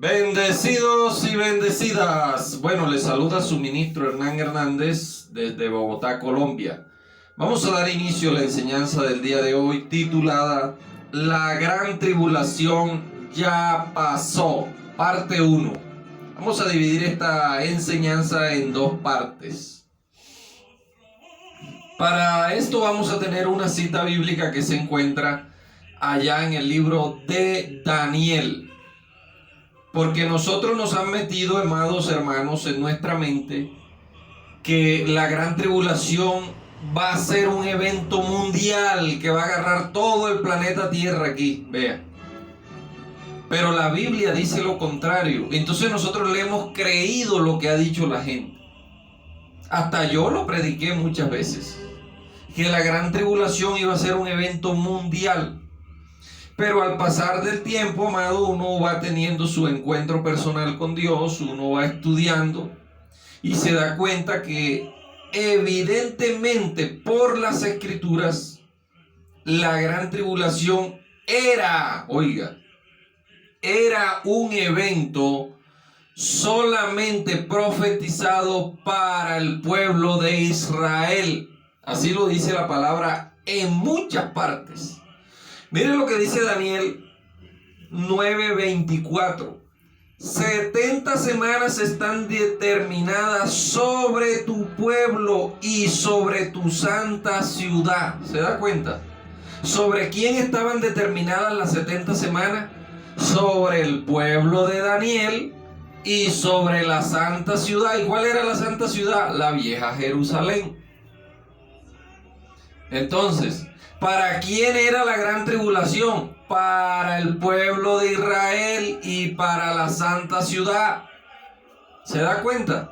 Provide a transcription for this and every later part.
Bendecidos y bendecidas. Bueno, les saluda su ministro Hernán Hernández desde Bogotá, Colombia. Vamos a dar inicio a la enseñanza del día de hoy titulada La gran tribulación ya pasó, parte 1. Vamos a dividir esta enseñanza en dos partes. Para esto vamos a tener una cita bíblica que se encuentra allá en el libro de Daniel. Porque nosotros nos han metido, amados hermanos, en nuestra mente que la gran tribulación va a ser un evento mundial que va a agarrar todo el planeta Tierra aquí, vea. Pero la Biblia dice lo contrario. Entonces nosotros le hemos creído lo que ha dicho la gente. Hasta yo lo prediqué muchas veces, que la gran tribulación iba a ser un evento mundial. Pero al pasar del tiempo, amado, uno va teniendo su encuentro personal con Dios, uno va estudiando y se da cuenta que evidentemente por las Escrituras la gran tribulación era un evento solamente profetizado para el pueblo de Israel. Así lo dice la palabra en muchas partes. Miren lo que dice Daniel 9:24. 70 semanas están determinadas sobre tu pueblo y sobre tu santa ciudad. ¿Se da cuenta? ¿Sobre quién estaban determinadas las 70 semanas? Sobre el pueblo de Daniel y sobre la santa ciudad. ¿Y cuál era la santa ciudad? La vieja Jerusalén. Entonces, ¿para quién era la gran tribulación? Para el pueblo de Israel y para la santa ciudad. ¿Se da cuenta?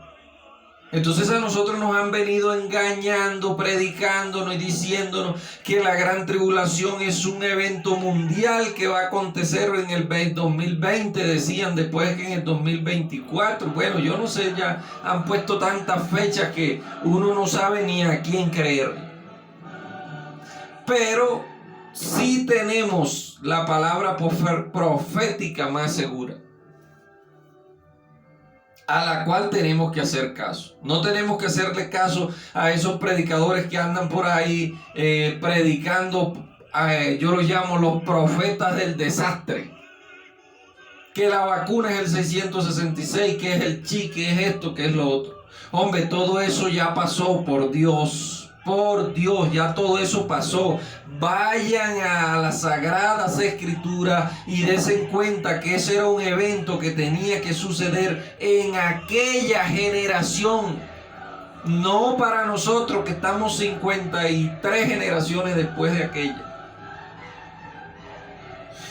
Entonces a nosotros nos han venido engañando, predicándonos y diciéndonos que la gran tribulación es un evento mundial que va a acontecer en el 2020, decían después que en el 2024. Bueno, yo no sé, ya han puesto tantas fechas que uno no sabe ni a quién creer. Pero sí tenemos la palabra profética más segura, a la cual tenemos que hacer caso. No tenemos que hacerle caso a esos predicadores que andan por ahí predicando, yo los llamo los profetas del desastre. Que la vacuna es el 666, que es el chi, que es esto, que es lo otro. Hombre, todo eso ya pasó, por Dios. Por Dios, ya todo eso pasó. Vayan a las sagradas escrituras y dense cuenta que ese era un evento que tenía que suceder en aquella generación. No para nosotros que estamos 53 generaciones después de aquella.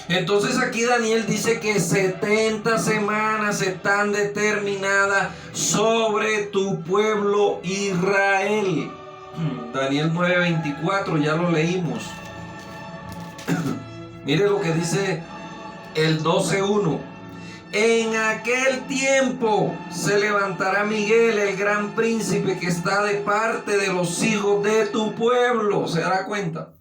Entonces aquí Daniel dice que 70 semanas están determinadas sobre tu pueblo Israel. Daniel 9:24, ya lo leímos. Mire lo que dice el 12:1. En aquel tiempo se levantará Miguel, el gran príncipe que está de parte de los hijos de tu pueblo. ¿Se dará cuenta?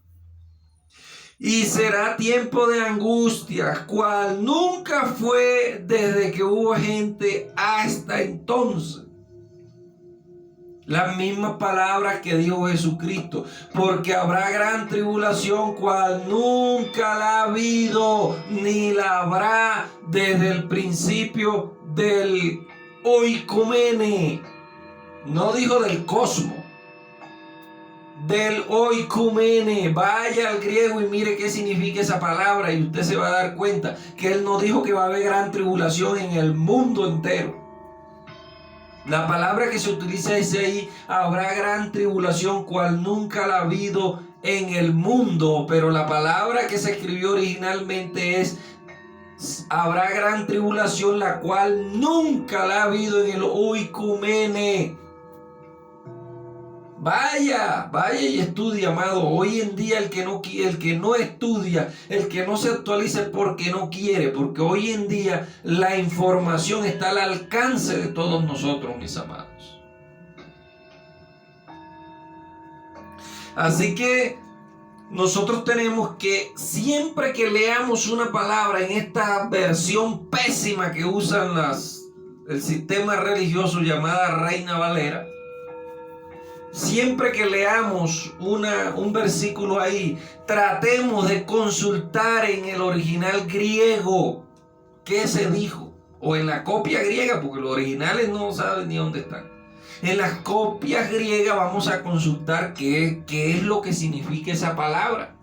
Y será tiempo de angustia, cual nunca fue desde que hubo gente hasta entonces. Las mismas palabras que dijo Jesucristo, porque habrá gran tribulación cual nunca la ha habido, ni la habrá desde el principio del oikumene. No dijo del cosmos, del oikumene. Vaya al griego y mire qué significa esa palabra y usted se va a dar cuenta que él no dijo que va a haber gran tribulación en el mundo entero. La palabra que se utiliza dice ahí, habrá gran tribulación cual nunca la ha habido en el mundo, pero la palabra que se escribió originalmente es, habrá gran tribulación la cual nunca la ha habido en el oikumene. Vaya y estudia, amado. Hoy en día el que no estudia, el que no se actualiza es porque no quiere, porque hoy en día la información está al alcance de todos nosotros, mis amados. Así que nosotros tenemos que, siempre que leamos una palabra en esta versión pésima que usan el sistema religioso llamada Reina Valera, siempre que leamos un versículo ahí, tratemos de consultar en el original griego qué se dijo, o en la copia griega, porque los originales no saben ni dónde están. En las copias griegas vamos a consultar qué es lo que significa esa palabra.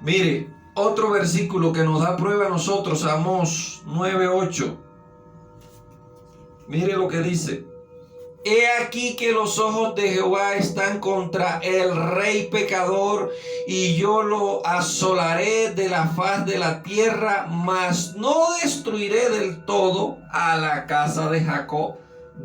Mire, otro versículo que nos da prueba a nosotros, Amós 9:8. Mire lo que dice. He aquí que los ojos de Jehová están contra el rey pecador, y yo lo asolaré de la faz de la tierra, mas no destruiré del todo a la casa de Jacob,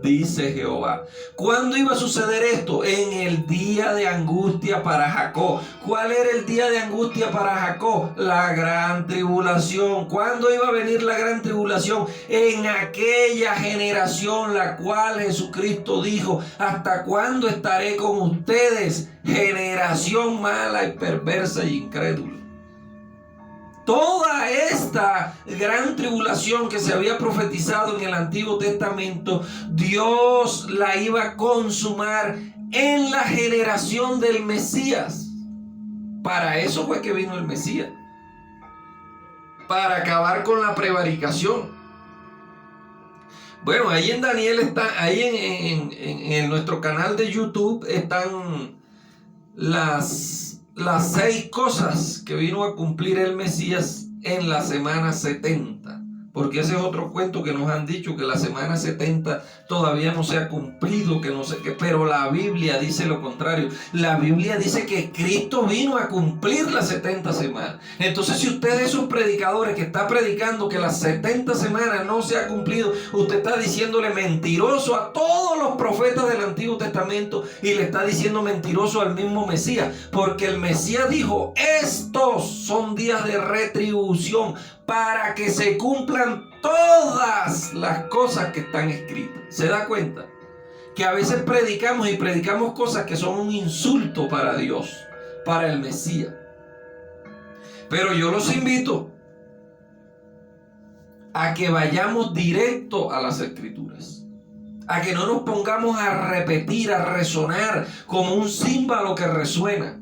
dice Jehová. ¿Cuándo iba a suceder esto? En el día de angustia para Jacob. ¿Cuál era el día de angustia para Jacob? La gran tribulación. ¿Cuándo iba a venir la gran tribulación? En aquella generación la cual Jesucristo dijo: ¿hasta cuándo estaré con ustedes? Generación mala y perversa y incrédula. Toda esta gran tribulación que se había profetizado en el Antiguo Testamento, Dios la iba a consumar en la generación del Mesías. Para eso fue que vino el Mesías, para acabar con la prevaricación. Bueno, ahí en Daniel está, ahí en nuestro canal de YouTube están las 6 cosas que vino a cumplir el Mesías en la semana 70. Porque ese es otro cuento que nos han dicho, que la semana 70 todavía no se ha cumplido, que no sé qué, pero la Biblia dice lo contrario. La Biblia dice que Cristo vino a cumplir las 70 semanas. Entonces, si usted es de esos predicadores que está predicando que las 70 semanas no se ha cumplido, usted está diciéndole mentiroso a todos los profetas del Antiguo Testamento, y le está diciendo mentiroso al mismo Mesías, porque el Mesías dijo: estos son días de retribución, para que se cumplan todas las cosas que están escritas. ¿Se da cuenta? Que a veces predicamos cosas que son un insulto para Dios, para el Mesías. Pero yo los invito a que vayamos directo a las Escrituras, a que no nos pongamos a repetir, a resonar como un címbalo que resuena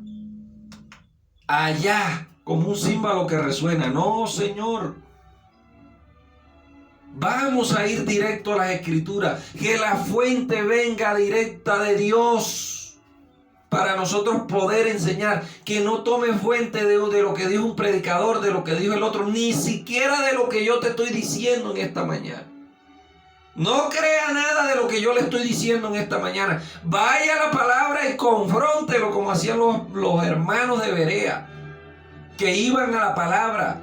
allá, como un címbalo que resuena. No, Señor. Vamos a ir directo a las Escrituras. Que la fuente venga directa de Dios, para nosotros poder enseñar. Que no tome fuente de lo que dijo un predicador, de lo que dijo el otro, ni siquiera de lo que yo te estoy diciendo en esta mañana. No crea nada de lo que yo le estoy diciendo en esta mañana. Vaya a la palabra y confróntelo, como hacían los hermanos de Berea, que iban a la palabra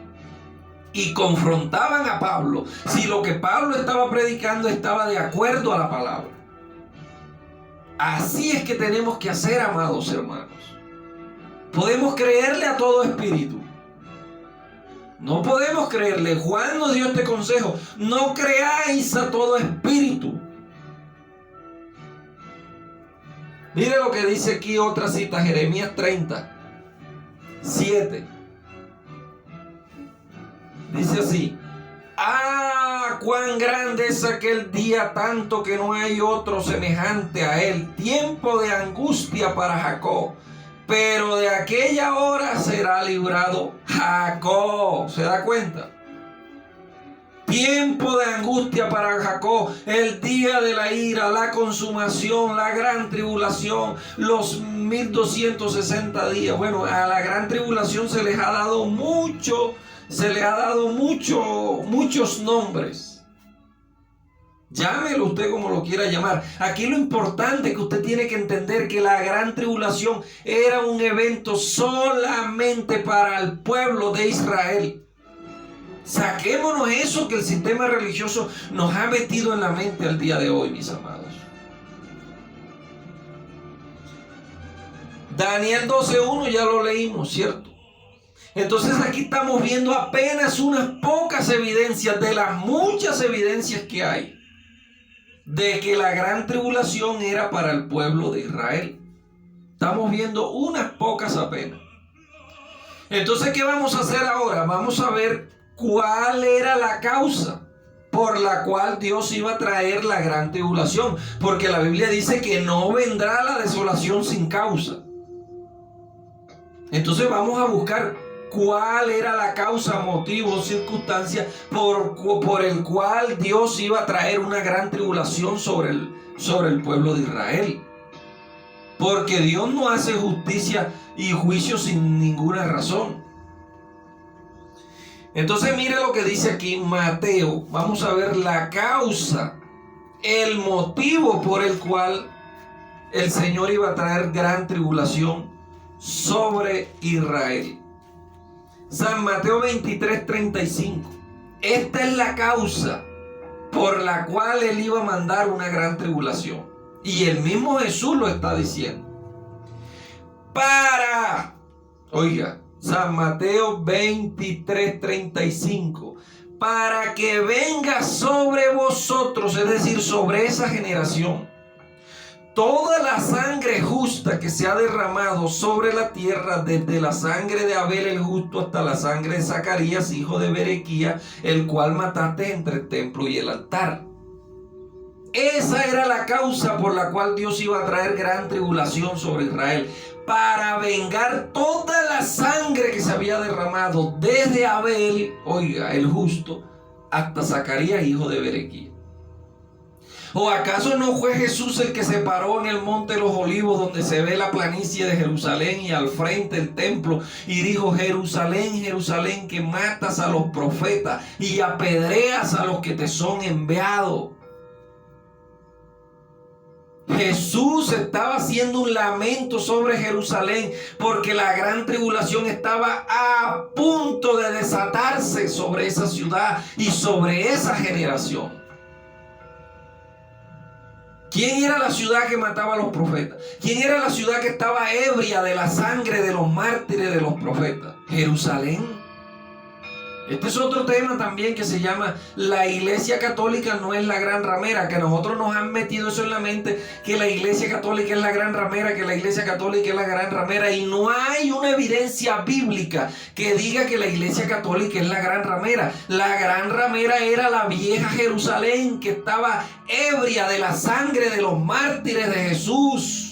y confrontaban a Pablo si lo que Pablo estaba predicando estaba de acuerdo a la palabra. Así es que tenemos que hacer, amados hermanos. Podemos creerle a todo espíritu, no podemos creerle. Juan nos dio este consejo: no creáis a todo espíritu. Mire lo que dice aquí, otra cita, Jeremías 30:7. Dice así: ¡ah, cuán grande es aquel día, tanto que no hay otro semejante a él! Tiempo de angustia para Jacob, pero de aquella hora será librado Jacob. ¿Se da cuenta? Tiempo de angustia para Jacob, el día de la ira, la consumación, la gran tribulación, los 1260 días. Bueno, a la gran tribulación se les ha dado muchos nombres. Llámelo usted como lo quiera llamar. Aquí lo importante es que usted tiene que entender que la gran tribulación era un evento solamente para el pueblo de Israel. Saquémonos eso que el sistema religioso nos ha metido en la mente al día de hoy, mis amados. Daniel 12:1 ya lo leímos, ¿cierto? Entonces aquí estamos viendo apenas unas pocas evidencias de las muchas evidencias que hay de que la gran tribulación era para el pueblo de Israel. Estamos viendo unas pocas apenas. Entonces, ¿qué vamos a hacer ahora? Vamos a ver cuál era la causa por la cual Dios iba a traer la gran tribulación. Porque la Biblia dice que no vendrá la desolación sin causa. Entonces vamos a buscar cuál era la causa, motivo, circunstancia por el cual Dios iba a traer una gran tribulación sobre el pueblo de Israel. Porque Dios no hace justicia y juicio sin ninguna razón. Entonces mire lo que dice aquí Mateo. Vamos a ver la causa, el motivo por el cual el Señor iba a traer gran tribulación sobre Israel. San Mateo 23:35. Esta es la causa por la cual Él iba a mandar una gran tribulación. Y el mismo Jesús lo está diciendo. Oiga, San Mateo 23:35. Para que venga sobre vosotros, es decir, sobre esa generación, toda la sangre justa que se ha derramado sobre la tierra, desde la sangre de Abel el justo hasta la sangre de Zacarías, hijo de Berequía, el cual mataste entre el templo y el altar. Esa era la causa por la cual Dios iba a traer gran tribulación sobre Israel, para vengar toda la sangre que se había derramado desde Abel, oiga, el justo, hasta Zacarías, hijo de Berequía. ¿O acaso no fue Jesús el que se paró en el monte de los olivos, donde se ve la planicie de Jerusalén y al frente el templo, y dijo: Jerusalén, Jerusalén, que matas a los profetas y apedreas a los que te son enviados? Jesús estaba haciendo un lamento sobre Jerusalén, porque la gran tribulación estaba a punto de desatarse sobre esa ciudad y sobre esa generación. ¿Quién era la ciudad que mataba a los profetas? ¿Quién era la ciudad que estaba ebria de la sangre de los mártires de los profetas? Jerusalén. Este es otro tema también que se llama: la iglesia católica no es la gran ramera, que nosotros nos han metido eso en la mente, que la iglesia católica es la gran ramera, que la iglesia católica es la gran ramera, y no hay una evidencia bíblica que diga que la iglesia católica es la gran ramera. La gran ramera era la vieja Jerusalén, que estaba ebria de la sangre de los mártires de Jesús.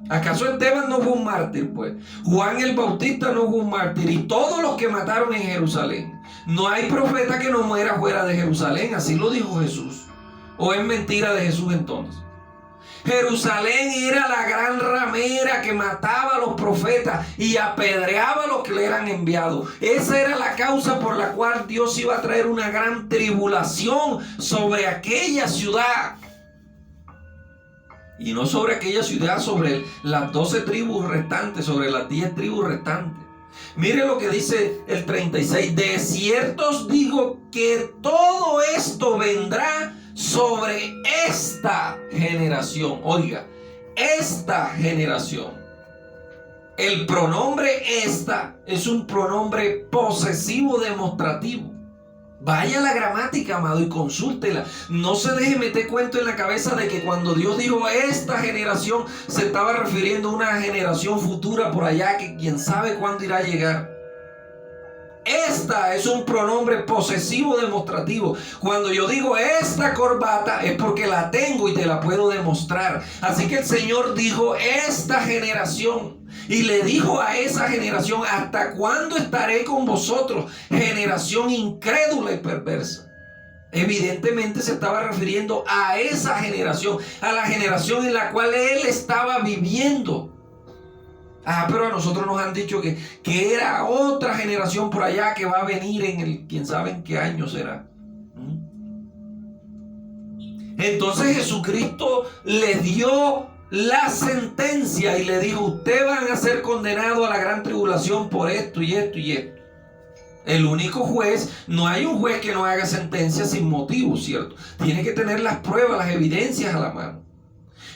¿Acaso Esteban no fue un mártir, pues? Juan el Bautista no fue un mártir, y todos los que mataron en Jerusalén. No hay profeta que no muera fuera de Jerusalén, así lo dijo Jesús. ¿O es mentira de Jesús entonces? Jerusalén era la gran ramera que mataba a los profetas y apedreaba a los que le eran enviados. Esa era la causa por la cual Dios iba a traer una gran tribulación sobre aquella ciudad. Y no sobre aquella ciudad, sobre las 12 tribus restantes, sobre las 10 tribus restantes. Mire lo que dice el 36. De cierto os digo que todo esto vendrá sobre esta generación. Oiga, esta generación. El pronombre esta es un pronombre posesivo demostrativo. Vaya a la gramática, amado, y consúltela. No se deje meter cuento en la cabeza de que cuando Dios dijo esta generación, se estaba refiriendo a una generación futura por allá que quién sabe cuándo irá a llegar. Esta es un pronombre posesivo demostrativo. Cuando yo digo esta corbata, es porque la tengo y te la puedo demostrar. Así que el Señor dijo esta generación. Y le dijo a esa generación: ¿hasta cuándo estaré con vosotros, generación incrédula y perversa? Evidentemente se estaba refiriendo a esa generación, a la generación en la cual él estaba viviendo. Pero a nosotros nos han dicho que era otra generación por allá que va a venir en el quién sabe en qué año será. Entonces Jesucristo le dio la sentencia y le dijo: ustedes van a ser condenados a la gran tribulación por esto y esto y esto. El único juez, no hay un juez que no haga sentencia sin motivo, ¿cierto? Tiene que tener las pruebas, las evidencias a la mano.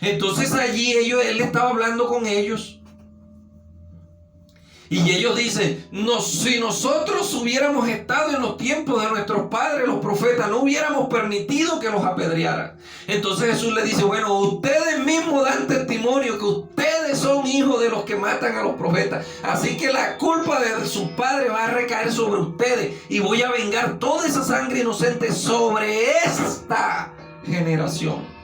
Entonces allí él estaba hablando con ellos Y ellos dicen, no, si nosotros hubiéramos estado en los tiempos de nuestros padres, los profetas, no hubiéramos permitido que los apedrearan. Entonces Jesús le dice, bueno, ustedes mismos dan testimonio que ustedes son hijos de los que matan a los profetas. Así que la culpa de sus padres va a recaer sobre ustedes. Y voy a vengar toda esa sangre inocente sobre esta generación.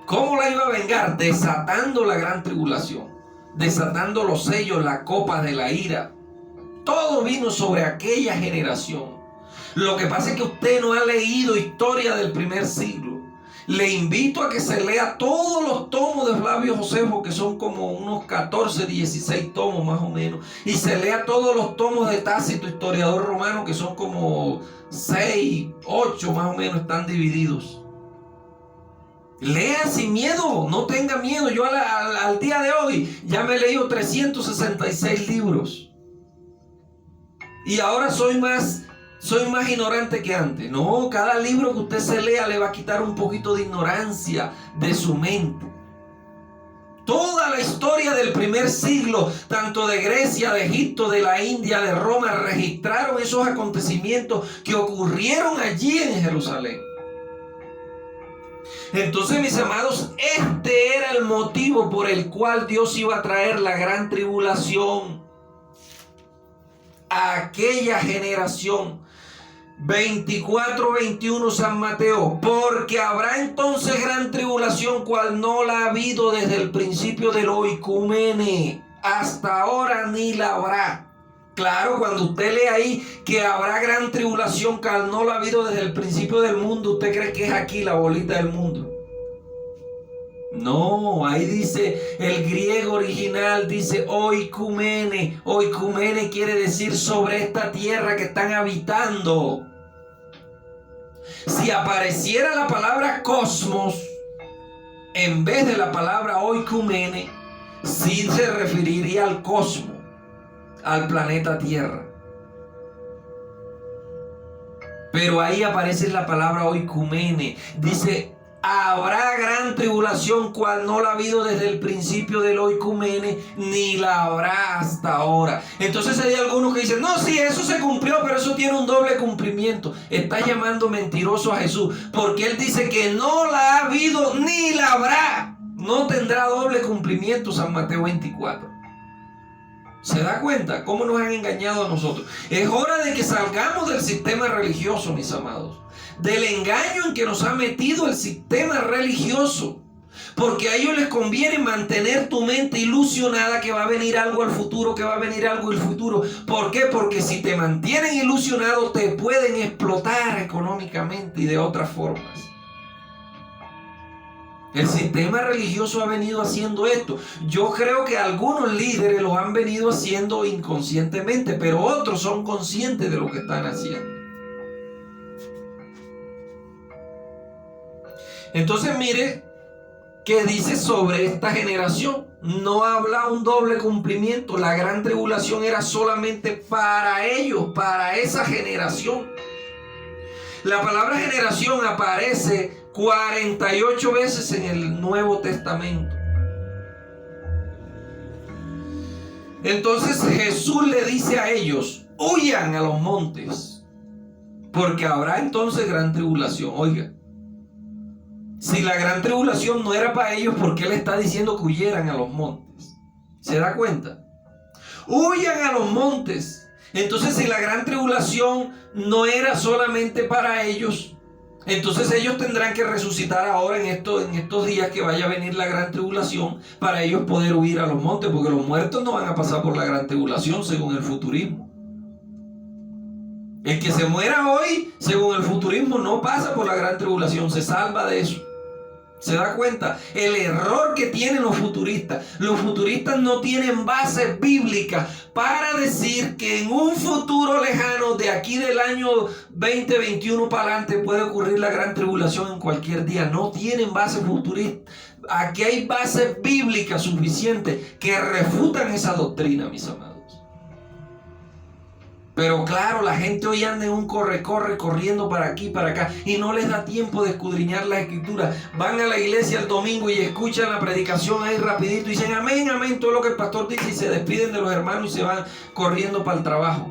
¿Cómo la iba a vengar? Desatando la gran tribulación. Desatando los sellos, la copa de la ira. Todo vino sobre aquella generación. Lo que pasa es que usted no ha leído historia del primer siglo. Le invito a que se lea todos los tomos de Flavio Josefo, que son como unos 14, 16 tomos más o menos. Y se lea todos los tomos de Tácito, historiador romano, que son como 6, 8 más o menos, están divididos. Lea sin miedo, no tenga miedo. Yo al día de hoy ya me he leído 366 libros. Y ahora soy más ignorante que antes. No, cada libro que usted se lea le va a quitar un poquito de ignorancia de su mente. Toda la historia del primer siglo, tanto de Grecia, de Egipto, de la India, de Roma, registraron esos acontecimientos que ocurrieron allí en Jerusalén. Entonces, mis amados, este era el motivo por el cual Dios iba a traer la gran tribulación a aquella generación. 24-21 San Mateo. Porque habrá entonces gran tribulación, cual no la ha habido desde el principio del oikumene, hasta ahora ni la habrá. Claro, cuando usted lee ahí que habrá gran tribulación, que no la ha habido desde el principio del mundo, ¿usted cree que es aquí la bolita del mundo? No, ahí dice el griego original, dice oikumene. Oikumene quiere decir sobre esta tierra que están habitando. Si apareciera la palabra cosmos en vez de la palabra oikumene, sí se referiría al cosmos, al planeta Tierra. Pero ahí aparece la palabra oikumene. Dice, habrá gran tribulación, cual no la ha habido desde el principio del oikumene, ni la habrá hasta ahora. Entonces hay algunos que dicen, no, sí, eso se cumplió, pero eso tiene un doble cumplimiento. Está llamando mentiroso a Jesús, porque Él dice que no la ha habido ni la habrá. No tendrá doble cumplimiento, San Mateo 24. ¿Se da cuenta cómo nos han engañado a nosotros? Es hora de que salgamos del sistema religioso, mis amados. Del engaño en que nos ha metido el sistema religioso. Porque a ellos les conviene mantener tu mente ilusionada que va a venir algo al futuro, que va a venir algo al futuro. ¿Por qué? Porque si te mantienen ilusionado, te pueden explotar económicamente y de otras formas. El sistema religioso ha venido haciendo esto. Yo creo que algunos líderes lo han venido haciendo inconscientemente, pero otros son conscientes de lo que están haciendo. Entonces mire qué dice sobre esta generación. No habla un doble cumplimiento. La gran tribulación era solamente para ellos, para esa generación. La palabra generación aparece 48 veces en el Nuevo Testamento. Entonces Jesús le dice a ellos, huyan a los montes, porque habrá entonces gran tribulación. Oiga, si la gran tribulación no era para ellos, ¿por qué le está diciendo que huyeran a los montes? ¿Se da cuenta? Huyan a los montes. Entonces, si la gran tribulación no era solamente para ellos, entonces ellos tendrán que resucitar ahora en estos días que vaya a venir la gran tribulación, para ellos poder huir a los montes, porque los muertos no van a pasar por la gran tribulación según el futurismo. El que se muera hoy, según el futurismo, no pasa por la gran tribulación, se salva de eso. ¿Se da cuenta? El error que tienen los futuristas. Los futuristas no tienen bases bíblicas para decir que en un futuro lejano, de aquí del año 2021 para adelante, puede ocurrir la gran tribulación en cualquier día. No tienen bases futuristas. Aquí hay bases bíblicas suficientes que refutan esa doctrina, mis amados. Pero claro, la gente hoy anda en un corriendo para aquí, para acá, y no les da tiempo de escudriñar la escritura. Van a la iglesia el domingo y escuchan la predicación ahí rapidito y dicen amén, amén, todo lo que el pastor dice, y se despiden de los hermanos y se van corriendo para el trabajo.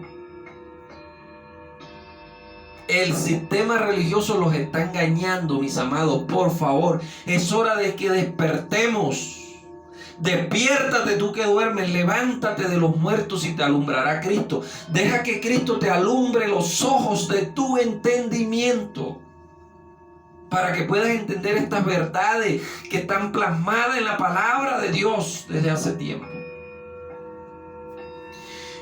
El sistema religioso los está engañando, mis amados. Por favor, es hora de que despertemos. Despiértate tú que duermes, levántate de los muertos y te alumbrará Cristo. Deja que Cristo te alumbre los ojos de tu entendimiento para que puedas entender estas verdades que están plasmadas en la palabra de Dios desde hace tiempo.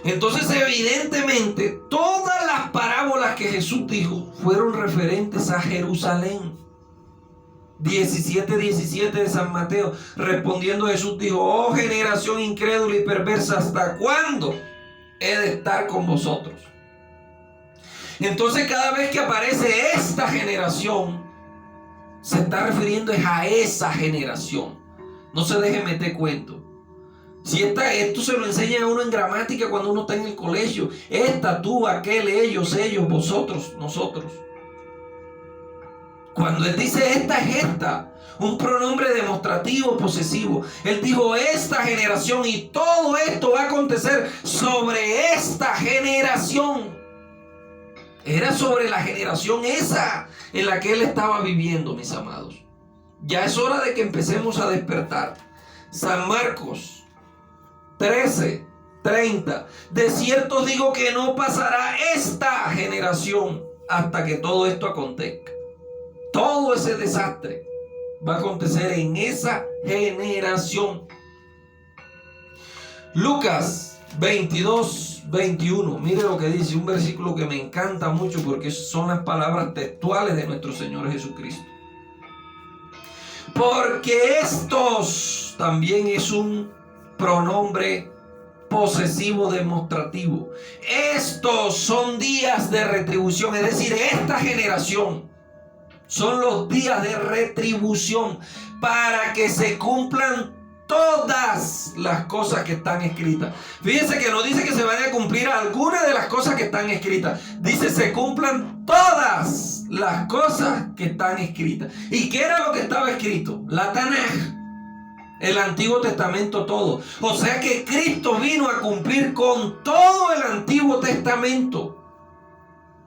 Entonces, evidentemente, todas las parábolas que Jesús dijo fueron referentes a Jerusalén. 17:17 de San Mateo. Respondiendo Jesús dijo: oh generación incrédula y perversa, ¿hasta cuándo he de estar con vosotros? Entonces, cada vez que aparece esta generación, se está refiriendo a esa generación. No se deje meter cuento. Si esto se lo enseñan a uno en gramática cuando uno está en el colegio. Esta, tú, aquel, ellos, vosotros, nosotros. Cuando él dice esta es esta, un pronombre demostrativo posesivo. Él dijo esta generación, y todo esto va a acontecer sobre esta generación. Era sobre la generación esa en la que él estaba viviendo, mis amados. Ya es hora de que empecemos a despertar. San Marcos 13:30. De cierto os digo que no pasará esta generación hasta que todo esto acontezca. Todo ese desastre va a acontecer en esa generación. Lucas 22:21. Mire lo que dice, un versículo que me encanta mucho porque son las palabras textuales de nuestro Señor Jesucristo. Porque estos también es un pronombre posesivo demostrativo. Estos son días de retribución, es decir, esta generación son los días de retribución para que se cumplan todas las cosas que están escritas. Fíjense que no dice que se van a cumplir algunas de las cosas que están escritas. Dice se cumplan todas las cosas que están escritas. ¿Y qué era lo que estaba escrito? La Tanaj, el Antiguo Testamento todo. O sea que Cristo vino a cumplir con todo el Antiguo Testamento.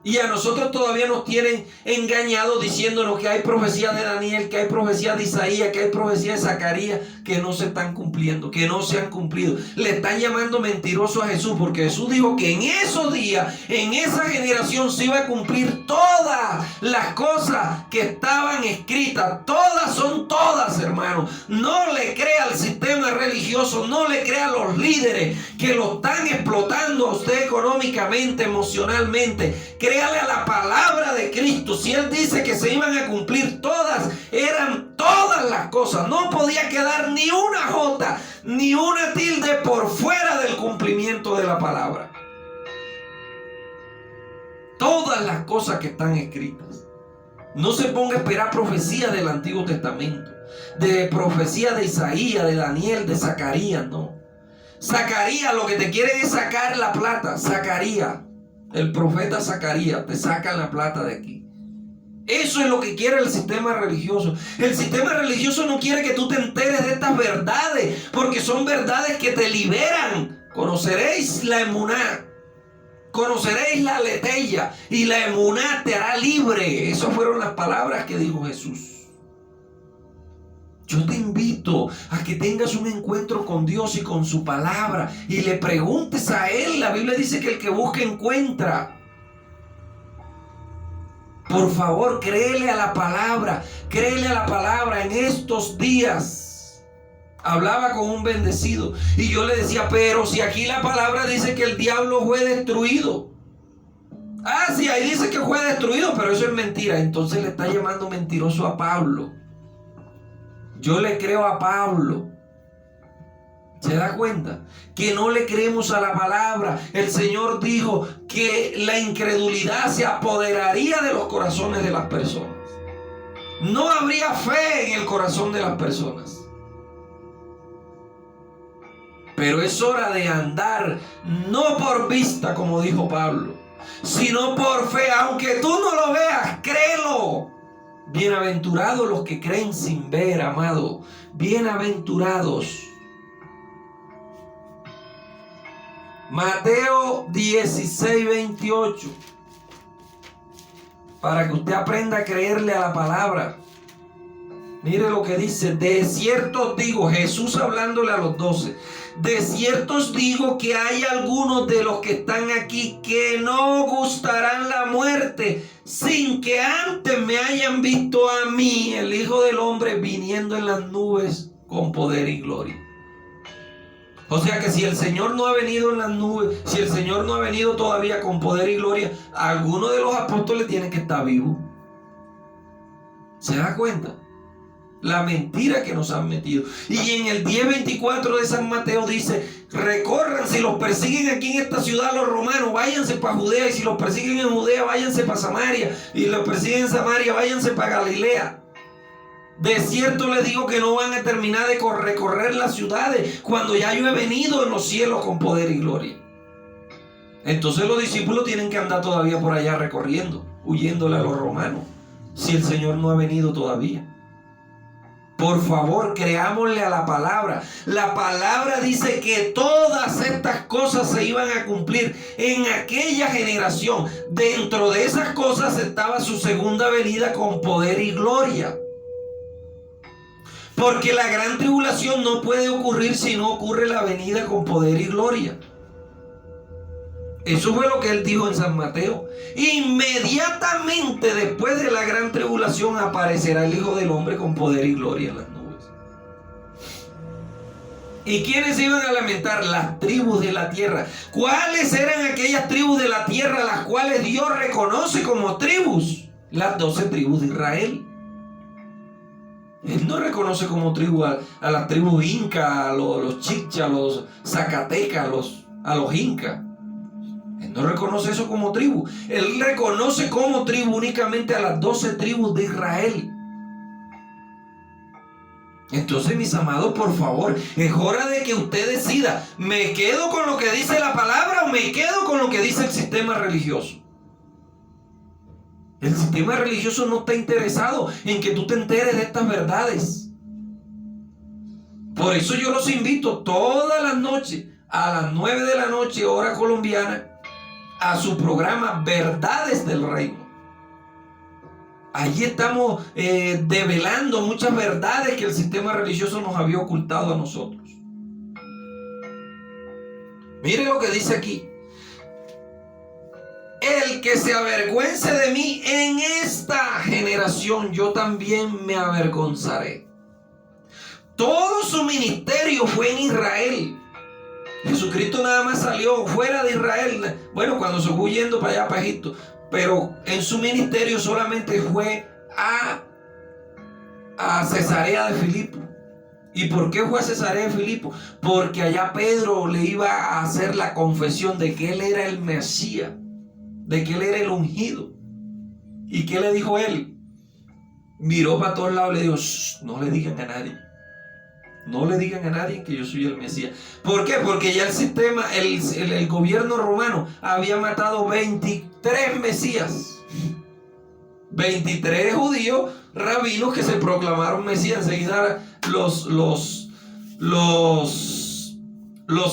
Y a nosotros todavía nos tienen engañados diciéndonos que hay profecías de Daniel, que hay profecías de Isaías, que hay profecías de Zacarías que no se están cumpliendo, que no se han cumplido. Le están llamando mentiroso a Jesús porque Jesús dijo que en esos días, en esa generación se iba a cumplir todas las cosas que estaban escritas. Todas son todas, hermano. No le crea al sistema religioso, no le crea a los líderes que lo están explotando a usted económicamente, emocionalmente. Créale a la palabra de Cristo. Si Él dice que se iban a cumplir todas, eran todas las cosas. No podía quedar ni una jota, ni una tilde por fuera del cumplimiento de la palabra. Todas las cosas que están escritas. No se ponga a esperar profecías del Antiguo Testamento, de profecías de Isaías, de Daniel, de Zacarías, no. Zacarías, lo que te quieren es sacar la plata. Zacarías, el profeta Zacarías, te sacan la plata de aquí. Eso es lo que quiere el sistema religioso. El sistema religioso no quiere que tú te enteres de estas verdades, porque son verdades que te liberan. Conoceréis la emuná, conoceréis la aletheia, y la emuná te hará libre. Esas fueron las palabras que dijo Jesús. Yo te invito a que tengas un encuentro con Dios y con su palabra y le preguntes a Él. La Biblia dice que el que busca encuentra. Por favor, créele a la palabra. Créele a la palabra en estos días. Hablaba con un bendecido y yo le decía, pero si aquí la palabra dice que el diablo fue destruido. Ah, sí, ahí dice que fue destruido, pero eso es mentira. Entonces le está llamando mentiroso a Pablo. Yo le creo a Pablo. ¿Se da cuenta? Que no le creemos a la palabra. El Señor dijo que la incredulidad se apoderaría de los corazones de las personas. No habría fe en el corazón de las personas. Pero es hora de andar no por vista, como dijo Pablo, sino por fe. Aunque tú no lo veas, créelo. Bienaventurados los que creen sin ver, amado. Bienaventurados. Mateo 16:28. Para que usted aprenda a creerle a la palabra. Mire lo que dice: de cierto os digo, Jesús hablándole a los 12, de cierto os digo que hay algunos de los que están aquí que no gustarán la muerte sin que antes me hayan visto a mí, el Hijo del Hombre, viniendo en las nubes con poder y gloria. O sea que si el Señor no ha venido en las nubes, si el Señor no ha venido todavía con poder y gloria, alguno de los apóstoles tiene que estar vivo. ¿Se da cuenta? La mentira que nos han metido. Y en el 10:24 de San Mateo dice: recorran, si los persiguen aquí en esta ciudad los romanos, váyanse para Judea, y si los persiguen en Judea, váyanse para Samaria, y los persiguen en Samaria, váyanse para Galilea. De cierto les digo que no van a terminar de recorrer las ciudades cuando ya yo he venido en los cielos con poder y gloria. Entonces los discípulos tienen que andar todavía por allá recorriendo, huyéndole a los romanos, si el Señor no ha venido todavía. Por favor, creámosle a la palabra. La palabra dice que todas estas cosas se iban a cumplir en aquella generación. Dentro de esas cosas estaba su segunda venida con poder y gloria. Porque la gran tribulación no puede ocurrir si no ocurre la venida con poder y gloria. Eso fue lo que él dijo en San Mateo. Inmediatamente después de la gran tribulación aparecerá el Hijo del Hombre con poder y gloria en las nubes. ¿Y quiénes iban a lamentar? Las tribus de la tierra. ¿Cuáles eran aquellas tribus de la tierra las cuales Dios reconoce como tribus? Las 12 tribus de Israel. Él no reconoce como tribu a las tribus incas, a los chichas, a los zacatecas, a los incas. Él no reconoce eso como tribu. Él reconoce como tribu únicamente a las 12 tribus de Israel. Entonces, mis amados, por favor, es hora de que usted decida: ¿me quedo con lo que dice la palabra o me quedo con lo que dice el sistema religioso? El sistema religioso no está interesado en que tú te enteres de estas verdades. Por eso yo los invito todas las noches, a las 9 de la noche, hora colombiana, a su programa Verdades del Reino. Allí estamos develando muchas verdades que el sistema religioso nos había ocultado a nosotros. Mire lo que dice aquí: el que se avergüence de mí en esta generación, yo también me avergonzaré. Todo su ministerio fue en Israel. Jesucristo nada más salió fuera de Israel, bueno, cuando se fue yendo para allá, para Egipto, pero en su ministerio solamente fue a Cesarea de Filipo. ¿Y por qué fue a Cesarea de Filipo? Porque allá Pedro le iba a hacer la confesión de que él era el Mesías, de que él era el ungido. ¿Y qué le dijo él? Miró para todos lados y le dijo: no le digan a nadie. No le digan a nadie que yo soy el Mesías. ¿Por qué? Porque ya el sistema, el gobierno romano había matado 23 Mesías. 23 judíos rabinos que se proclamaron Mesías. Enseguida los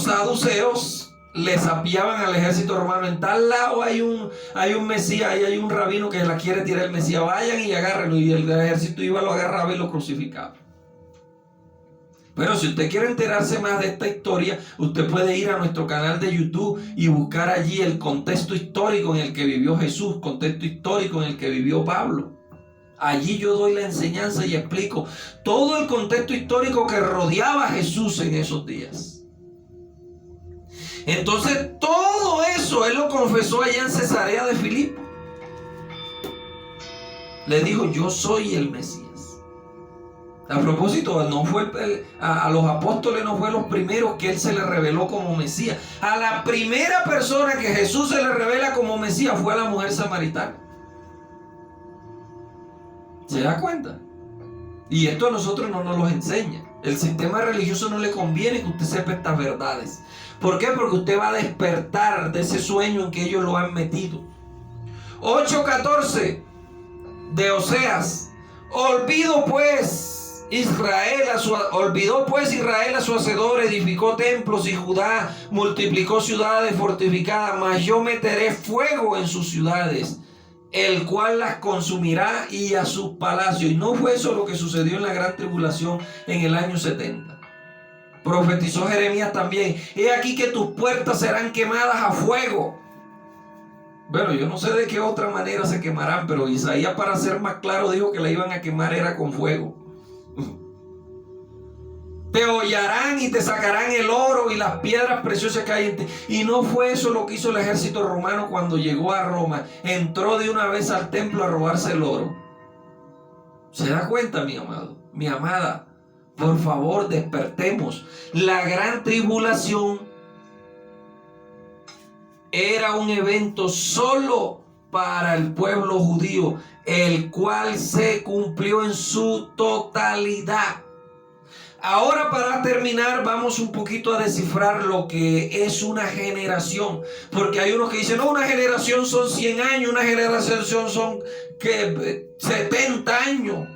saduceos les apiaban al ejército romano: en tal lado hay un Mesías, ahí hay un rabino que la quiere tirar el Mesías, vayan y agárrenlo. Y el ejército iba, lo agarraba y lo crucificaba. Pero si usted quiere enterarse más de esta historia, usted puede ir a nuestro canal de YouTube y buscar allí el contexto histórico en el que vivió Jesús, contexto histórico en el que vivió Pablo. Allí yo doy la enseñanza y explico todo el contexto histórico que rodeaba a Jesús en esos días. Entonces todo eso él lo confesó allá en Cesarea de Filipo. Le dijo: yo soy el Mesías. A propósito, no fue a los apóstoles no fue los primeros que él se le reveló como Mesías. A la primera persona que Jesús se le revela como Mesías fue a la mujer samaritana. ¿Se da cuenta? Y esto a nosotros no nos lo enseña. El sistema religioso no le conviene que usted sepa estas verdades. ¿Por qué? Porque usted va a despertar de ese sueño en que ellos lo han metido. 8:14 de Oseas. Olvidó pues Israel a su hacedor, edificó templos, y Judá multiplicó ciudades fortificadas, mas yo meteré fuego en sus ciudades, el cual las consumirá, y a sus palacios. Y no fue eso lo que sucedió en la gran tribulación en el año 70. Profetizó Jeremías también: he aquí que tus puertas serán quemadas a fuego. Bueno, yo no sé de qué otra manera se quemarán, pero Isaías, para ser más claro, dijo que la iban a quemar era con fuego. Te hollarán y te sacarán el oro y las piedras preciosas que hay en ti. Y no fue eso lo que hizo el ejército romano cuando llegó a Roma. Entró de una vez al templo a robarse el oro. ¿Se da cuenta, mi amado, mi amada? Por favor, despertemos. La gran tribulación era un evento solo para el pueblo judío, el cual se cumplió en su totalidad. Ahora, para terminar, vamos un poquito a descifrar lo que es una generación. Porque hay unos que dicen: no, una generación son 100 años, una generación son 70 años.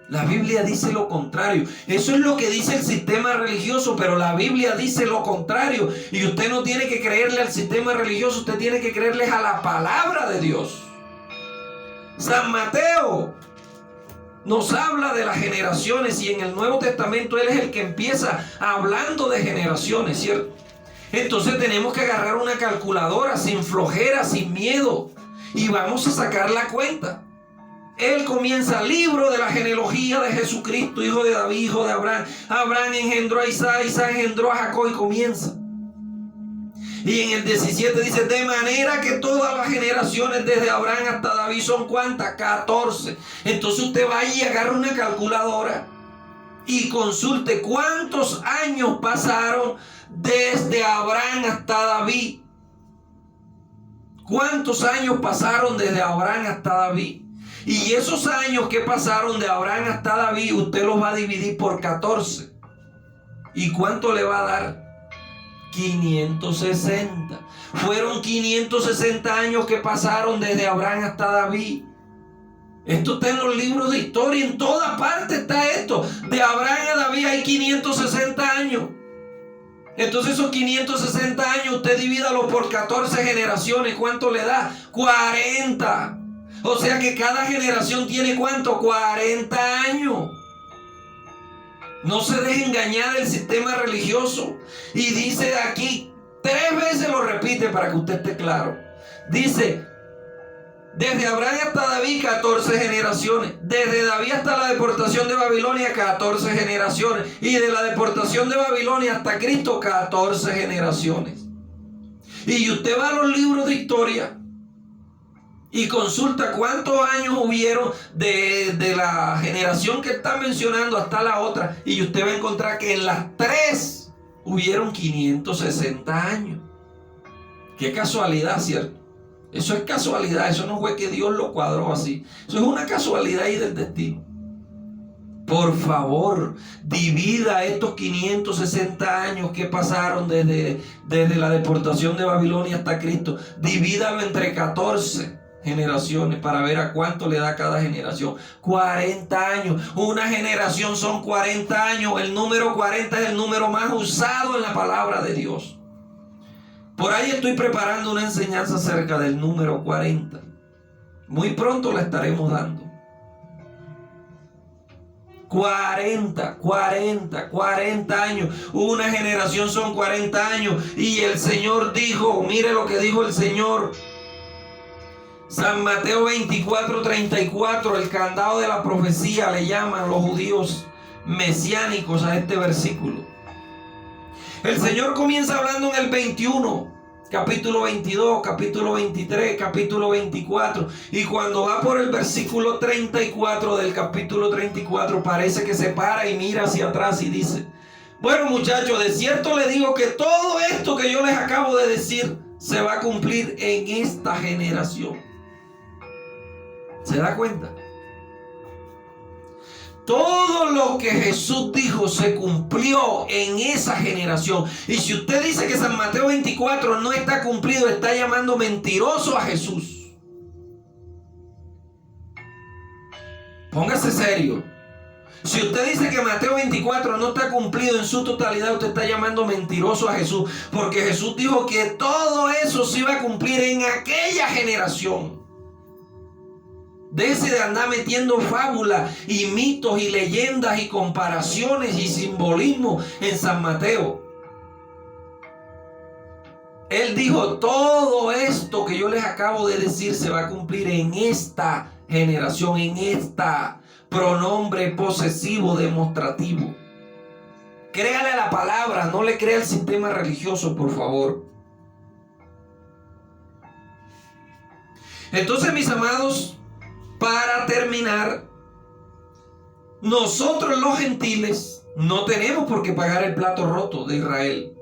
La Biblia dice lo contrario. Eso es lo que dice el sistema religioso, pero la Biblia dice lo contrario. Y usted no tiene que creerle al sistema religioso, usted tiene que creerle a la palabra de Dios. San Mateo nos habla de las generaciones, y en el Nuevo Testamento él es el que empieza hablando de generaciones, ¿cierto? Entonces tenemos que agarrar una calculadora sin flojera, sin miedo, y vamos a sacar la cuenta. Él comienza: libro de la genealogía de Jesucristo, hijo de David, hijo de Abraham. Abraham engendró a Isaac, Isaac engendró a Jacob, y comienza. Y en el 17 dice: de manera que todas las generaciones desde Abraham hasta David son ¿cuántas? 14. Entonces usted va y agarra una calculadora y consulte cuántos años pasaron desde Abraham hasta David. ¿Cuántos años pasaron desde Abraham hasta David? Y esos años que pasaron de Abraham hasta David, usted los va a dividir por 14. ¿Y cuánto le va a dar? 560. Fueron 560 años que pasaron desde Abraham hasta David. Esto está en los libros de historia, en toda parte está esto. De Abraham a David hay 560 años. Entonces esos 560 años usted divídalo por 14 generaciones. ¿Cuánto le da? 40. O sea que cada generación tiene ¿cuánto? 40 años. No se deje engañar el sistema religioso. Y dice aquí, 3 veces lo repite para que usted esté claro. Dice: desde Abraham hasta David, 14 generaciones. Desde David hasta la deportación de Babilonia, 14 generaciones. Y de la deportación de Babilonia hasta Cristo, 14 generaciones. Y usted va a los libros de historia y consulta cuántos años hubieron de la generación que está mencionando hasta la otra, y usted va a encontrar que en las 3 hubieron 560 años. Qué casualidad, ¿cierto? Eso es casualidad, eso no fue que Dios lo cuadró así. Eso es una casualidad ahí del destino. Por favor, divida estos 560 años que pasaron desde la deportación de Babilonia hasta Cristo. Divídalo entre 14 generaciones para ver a cuánto le da cada generación. 40 años. Una generación son 40 años. El número 40 es el número más usado en la palabra de Dios. Por ahí estoy preparando una enseñanza acerca del número 40. Muy pronto la estaremos dando. 40 años. Una generación son 40 años. Y el Señor dijo, mire lo que dijo el Señor. San Mateo 24:34, el candado de la profecía le llaman los judíos mesiánicos a este versículo. El Señor comienza hablando en el 21, capítulo 22, capítulo 23, capítulo 24. Y cuando va por el versículo 34 del capítulo 34, parece que se para y mira hacia atrás y dice: bueno, muchachos, de cierto les digo que todo esto que yo les acabo de decir se va a cumplir en esta generación. ¿Se da cuenta? Todo lo que Jesús dijo se cumplió en esa generación. Y si usted dice que San Mateo 24 no está cumplido, está llamando mentiroso a Jesús. Póngase serio. Si usted dice que Mateo 24 no está cumplido en su totalidad, usted está llamando mentiroso a Jesús. Porque Jesús dijo que todo eso se iba a cumplir en aquella generación. Déjese de andar metiendo fábulas y mitos y leyendas y comparaciones y simbolismo en San Mateo. Él dijo, todo esto que yo les acabo de decir se va a cumplir en esta generación, en esta pronombre posesivo demostrativo. Créale a la palabra, no le crea al sistema religioso, por favor. Entonces, mis amados, para terminar, nosotros los gentiles no tenemos por qué pagar el plato roto de Israel.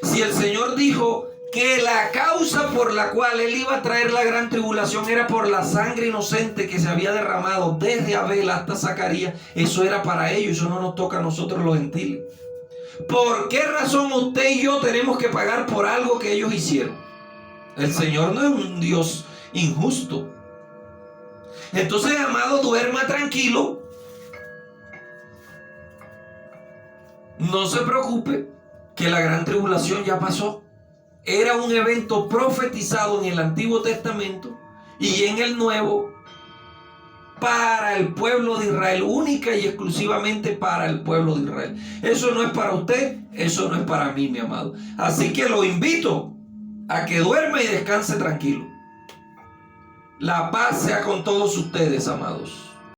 Si el Señor dijo que la causa por la cual Él iba a traer la gran tribulación era por la sangre inocente que se había derramado desde Abel hasta Zacarías, eso era para ellos, eso no nos toca a nosotros los gentiles. ¿Por qué razón usted y yo tenemos que pagar por algo que ellos hicieron? El Señor no es un Dios injusto. Entonces, amado, duerma tranquilo. No se preocupe, que la gran tribulación ya pasó. Era un evento profetizado en el Antiguo Testamento y en el Nuevo para el pueblo de Israel, única y exclusivamente para el pueblo de Israel. Eso no es para usted, eso no es para mí, mi amado. Así que lo invito a que duerma y descanse tranquilo. La paz sea con todos ustedes, amados.